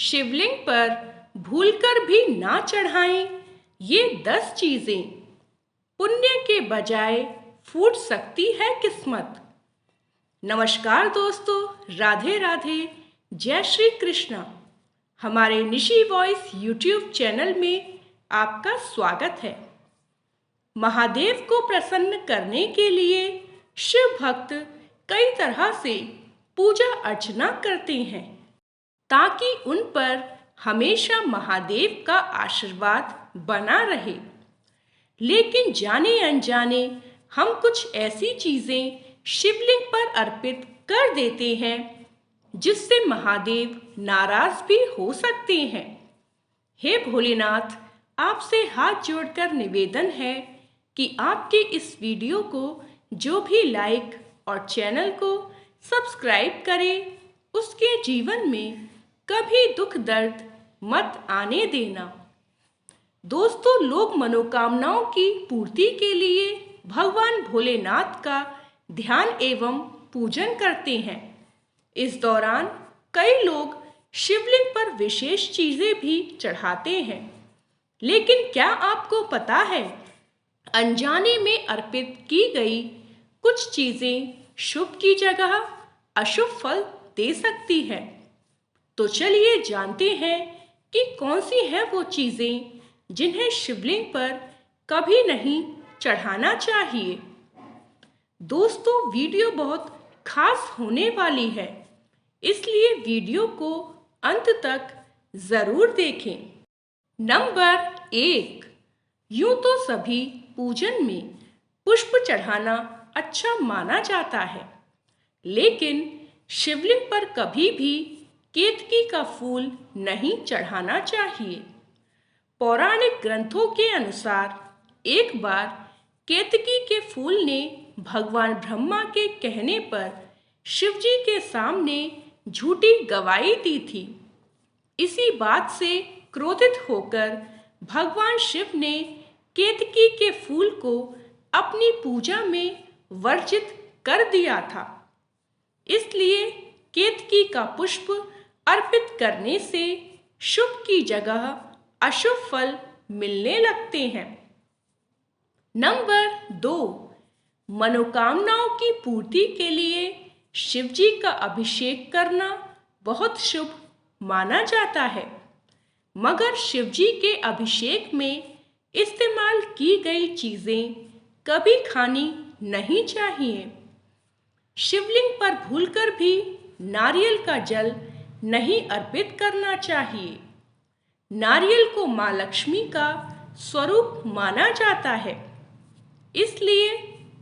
शिवलिंग पर भूलकर भी ना चढ़ाएं ये 10 चीजें, पुण्य के बजाय फूट सकती है किस्मत। नमस्कार दोस्तों, राधे राधे, जय श्री कृष्णा। हमारे निशी वॉइस यूट्यूब चैनल में आपका स्वागत है। महादेव को प्रसन्न करने के लिए शिव भक्त कई तरह से पूजा अर्चना करते हैं ताकि उन पर हमेशा महादेव का आशीर्वाद बना रहे। लेकिन जाने अनजाने हम कुछ ऐसी चीजें शिवलिंग पर अर्पित कर देते हैं जिससे महादेव नाराज भी हो सकते हैं। हे भोलेनाथ, आपसे हाथ जोड़कर निवेदन है कि आपके इस वीडियो को जो भी लाइक और चैनल को सब्सक्राइब करे, उसके जीवन में कभी दुख दर्द मत आने देना। दोस्तों, लोग मनोकामनाओं की पूर्ति के लिए भगवान भोलेनाथ का ध्यान एवं पूजन करते हैं। इस दौरान कई लोग शिवलिंग पर विशेष चीजें भी चढ़ाते हैं। लेकिन क्या आपको पता है, अनजाने में अर्पित की गई कुछ चीजें शुभ की जगह अशुभ फल दे सकती है। तो चलिए जानते हैं कि कौन सी है वो चीजें जिन्हें शिवलिंग पर कभी नहीं चढ़ाना चाहिए। दोस्तों, वीडियो बहुत खास होने वाली है, इसलिए वीडियो को अंत तक जरूर देखें। नंबर 1, यूं तो सभी पूजन में पुष्प चढ़ाना अच्छा माना जाता है, लेकिन शिवलिंग पर कभी भी केतकी का फूल नहीं चढ़ाना चाहिए। पौराणिक ग्रंथों के अनुसार एक बार केतकी के फूल ने भगवान ब्रह्मा के कहने पर शिवजी के सामने झूठी गवाही दी थी। इसी बात से क्रोधित होकर भगवान शिव ने केतकी के फूल को अपनी पूजा में वर्जित कर दिया था। इसलिए केतकी का पुष्प अर्पित करने से शुभ की जगह अशुभ फल मिलने लगते हैं। नंबर 2, मनोकामनाओं की पूर्ति के लिए शिवजी का अभिषेक करना बहुत शुभ माना जाता है, मगर शिवजी के अभिषेक में इस्तेमाल की गई चीजें कभी खानी नहीं चाहिए। शिवलिंग पर भूलकर भी नारियल का जल नहीं अर्पित करना चाहिए। नारियल को मां लक्ष्मी का स्वरूप माना जाता है, इसलिए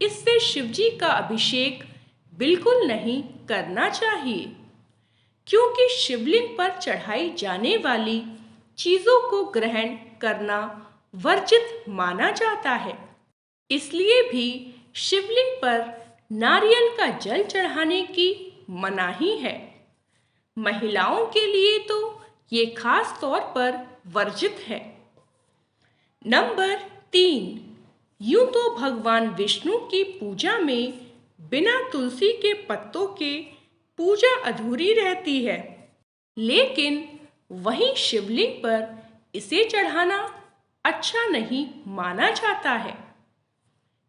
इससे शिवजी का अभिषेक बिल्कुल नहीं करना चाहिए, क्योंकि शिवलिंग पर चढ़ाई जाने वाली चीजों को ग्रहण करना वर्जित माना जाता है। इसलिए भी शिवलिंग पर नारियल का जल चढ़ाने की मनाही है। महिलाओं के लिए तो ये खास तौर पर वर्जित है। नंबर 3, यूं तो भगवान विष्णु की पूजा में बिना तुलसी के पत्तों के पूजा अधूरी रहती है, लेकिन वहीं शिवलिंग पर इसे चढ़ाना अच्छा नहीं माना जाता है।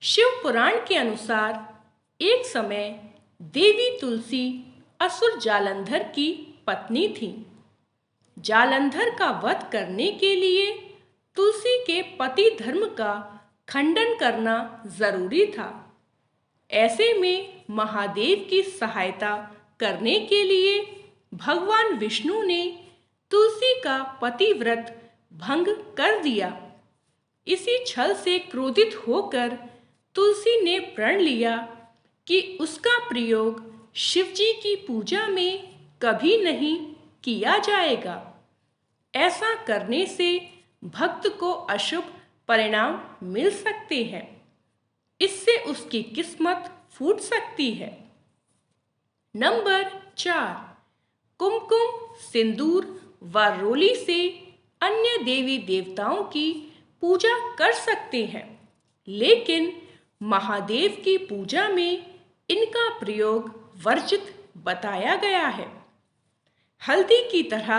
शिव पुराण के अनुसार एक समय देवी तुलसी असुर जालंधर की पत्नी थी। जालंधर का वध करने के लिए तुलसी के पति धर्म का खंडन करना जरूरी था। ऐसे में महादेव की सहायता करने के लिए भगवान विष्णु ने तुलसी का पतिव्रत भंग कर दिया। इसी छल से क्रोधित होकर तुलसी ने प्रण लिया कि उसका प्रयोग शिवजी की पूजा में कभी नहीं किया जाएगा। ऐसा करने से भक्त को अशुभ परिणाम मिल सकते हैं। इससे उसकी किस्मत फूट सकती है। नंबर 4, कुमकुम, सिंदूर व रोली से अन्य देवी देवताओं की पूजा कर सकते हैं, लेकिन महादेव की पूजा में इनका प्रयोग वर्जित बताया गया है। हल्दी की तरह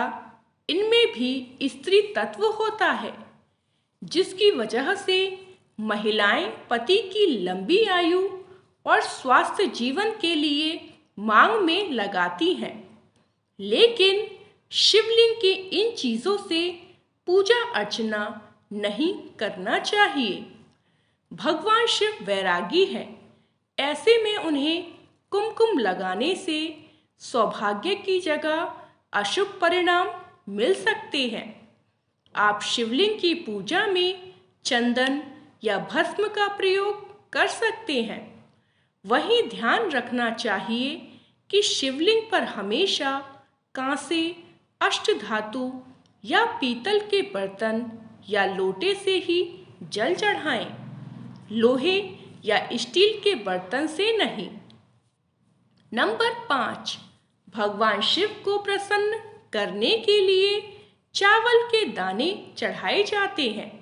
इनमें भी स्त्री तत्व होता है, जिसकी वजह से महिलाएं पति की लंबी आयु और स्वास्थ्य जीवन के लिए मांग में लगाती हैं। लेकिन शिवलिंग की इन चीज़ों से पूजा अर्चना नहीं करना चाहिए। भगवान शिव वैरागी हैं, ऐसे में उन्हें कुमकुम लगाने से सौभाग्य की जगह अशुभ परिणाम मिल सकते हैं। आप शिवलिंग की पूजा में चंदन या भस्म का प्रयोग कर सकते हैं। वहीं ध्यान रखना चाहिए कि शिवलिंग पर हमेशा कांसे, अष्टधातु या पीतल के बर्तन या लोटे से ही जल चढ़ाएं, लोहे या स्टील के बर्तन से नहीं। नंबर 5, भगवान शिव को प्रसन्न करने के लिए चावल के दाने चढ़ाए जाते हैं,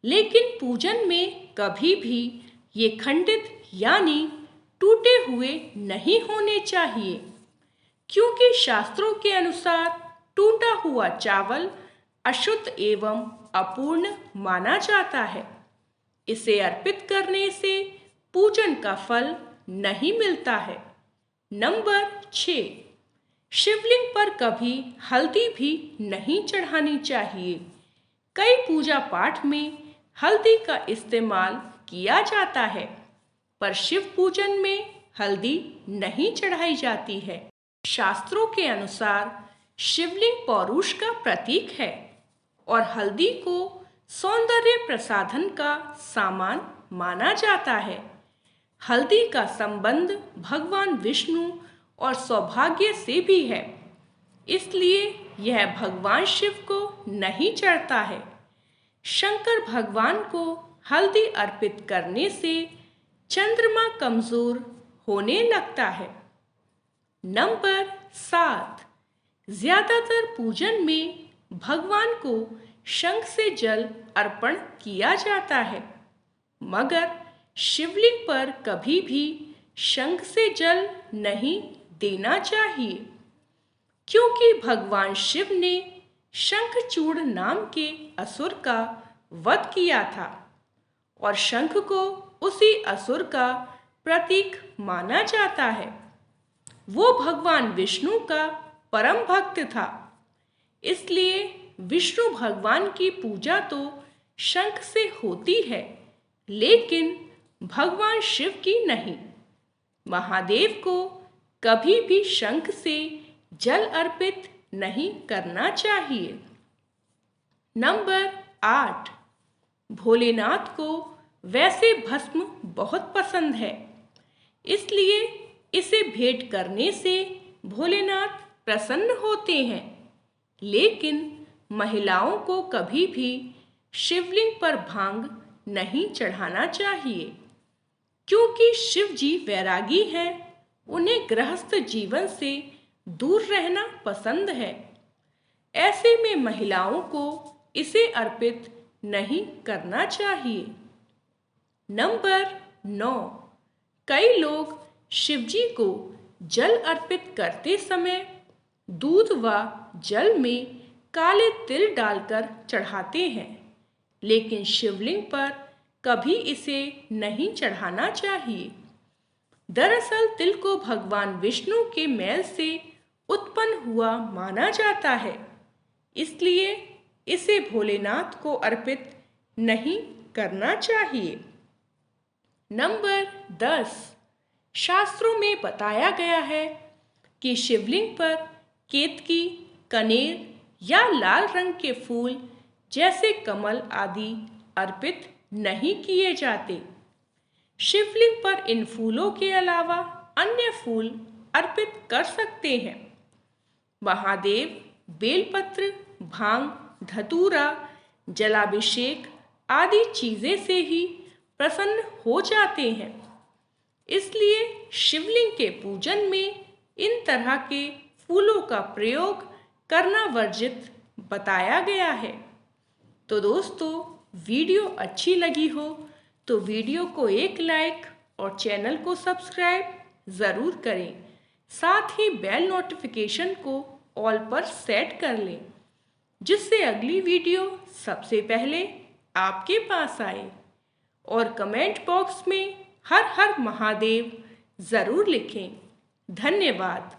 लेकिन पूजन में कभी भी ये खंडित यानी टूटे हुए नहीं होने चाहिए, क्योंकि शास्त्रों के अनुसार टूटा हुआ चावल अशुद्ध एवं अपूर्ण माना जाता है। इसे अर्पित करने से पूजन का फल नहीं मिलता है। नंबर 6, शिवलिंग पर कभी हल्दी भी नहीं चढ़ानी चाहिए। कई पूजा पाठ में हल्दी का इस्तेमाल किया जाता है, पर शिव पूजन में हल्दी नहीं चढ़ाई जाती है। शास्त्रों के अनुसार शिवलिंग पौरुष का प्रतीक है और हल्दी को सौंदर्य प्रसाधन का सामान माना जाता है। हल्दी का संबंध भगवान विष्णु और सौभाग्य से भी है, इसलिए यह भगवान शिव को नहीं चढ़ता है। शंकर भगवान को हल्दी अर्पित करने से चंद्रमा कमजोर होने लगता है। नंबर 7, ज्यादातर पूजन में भगवान को शंख से जल अर्पण किया जाता है, मगर शिवलिंग पर कभी भी शंख से जल नहीं देना चाहिए, क्योंकि भगवान शिव ने शंखचूड़ नाम के असुर का वध किया था और शंख को उसी असुर का प्रतीक माना जाता है। वो भगवान विष्णु का परम भक्त था, इसलिए विष्णु भगवान की पूजा तो शंख से होती है, लेकिन भगवान शिव की नहीं। महादेव को कभी भी शंख से जल अर्पित नहीं करना चाहिए। नंबर 8, भोलेनाथ को वैसे भस्म बहुत पसंद है, इसलिए इसे भेंट करने से भोलेनाथ प्रसन्न होते हैं। लेकिन महिलाओं को कभी भी शिवलिंग पर भांग नहीं चढ़ाना चाहिए, क्योंकि शिव जी वैरागी हैं, उन्हें गृहस्थ जीवन से दूर रहना पसंद है। ऐसे में महिलाओं को इसे अर्पित नहीं करना चाहिए। नंबर 9, कई लोग शिवजी को जल अर्पित करते समय दूध व जल में काले तिल डालकर चढ़ाते हैं, लेकिन शिवलिंग पर कभी इसे नहीं चढ़ाना चाहिए। दरअसल तिल को भगवान विष्णु के मैल से उत्पन्न हुआ माना जाता है, इसलिए इसे भोलेनाथ को अर्पित नहीं करना चाहिए। नंबर 10, शास्त्रों में बताया गया है कि शिवलिंग पर केतकी, कनेर या लाल रंग के फूल जैसे कमल आदि अर्पित नहीं किए जाते। शिवलिंग पर इन फूलों के अलावा अन्य फूल अर्पित कर सकते हैं। महादेव बेलपत्र, भांग, धतूरा, जलाभिषेक आदि चीजें से ही प्रसन्न हो जाते हैं, इसलिए शिवलिंग के पूजन में इन तरह के फूलों का प्रयोग करना वर्जित बताया गया है। तो दोस्तों, वीडियो अच्छी लगी हो तो वीडियो को एक लाइक और चैनल को सब्सक्राइब ज़रूर करें। साथ ही बेल नोटिफिकेशन को ऑल पर सेट कर लें, जिससे अगली वीडियो सबसे पहले आपके पास आए। और कमेंट बॉक्स में हर हर महादेव ज़रूर लिखें। धन्यवाद।